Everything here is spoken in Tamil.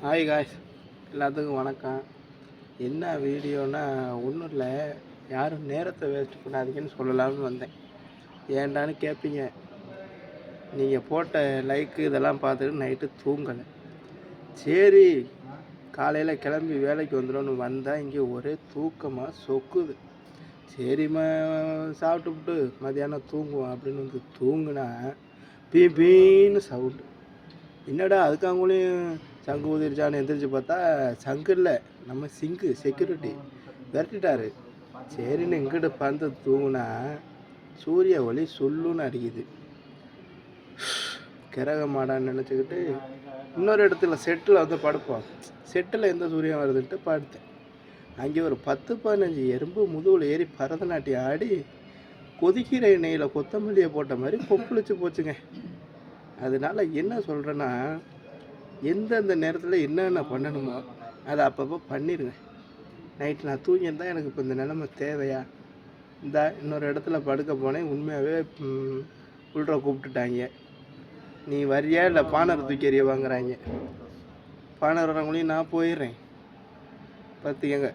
ஹாய் காய்ஸ், எல்லாத்துக்கும் வணக்கம். என்ன வீடியோனா ஒன்றும் இல்லை, யாரும் நேரத்தை வேஸ்ட் பண்ணாதீங்கன்னு சொல்லலாம்னு வந்தேன். ஏன்டான்னு கேட்பீங்க. நீங்கள் போட்ட லைக்கு இதெல்லாம் பார்த்துட்டு நைட்டு தூங்கலை. சரி, காலையில் கிளம்பி வேலைக்கு வந்துடும்னு வந்தால் இங்கே ஒரே தூக்கமாக சொக்குது. சரிம்மா சாப்பிட்டுவிட்டு மதியானம் தூங்குவோம் அப்படின்னு வந்து தூங்குனா பீன்னு சவுண்டு. என்னடா அதுக்காங்களையும் சங்கு ஊதிருச்சான்னு எந்திரிச்சு பார்த்தா சங்கு இல்லை, நம்ம செக்யூரிட்டி விரட்டிட்டாரு. சரின்னு இங்கிட்ட பந்து தூங்குனா சூரிய ஒளி சொல்லுன்னு அடிக்குது. கிரக மாடான்னு நினச்சிக்கிட்டு இன்னொரு இடத்துல செட்டில் வந்து படுப்போம். செட்டில் எந்த சூரியன் வருதுன்ட்டு படுத்தேன். அங்கே ஒரு 10-15 எறும்பு முதுகில் ஏறி பரதநாட்டியம் ஆடி கொதிக்கிற எண்ணெயில் கொத்தமல்லியை போட்ட மாதிரி கொப்பளிச்சு போச்சுங்க. அதனால் என்ன சொல்கிறேன்னா, எந்தெந்த நேரத்தில் என்னென்ன பண்ணணுமோ அதை அப்பப்போ பண்ணிடுங்க. நைட்டு நான் தூங்கியிருந்தால் எனக்கு இப்போ இந்த நிலைமை தேவையா? இன்னொரு இடத்துல படுக்க போனேன். உண்மையாகவே உள்ற கூப்பிட்டுட்டாங்க. நீ வரியா இல்லை பானர் தூக்கி எறிய வாங்குறாங்க. பானர் வரவங்களையும் நான் போயிடுறேன். பார்த்துக்கங்க.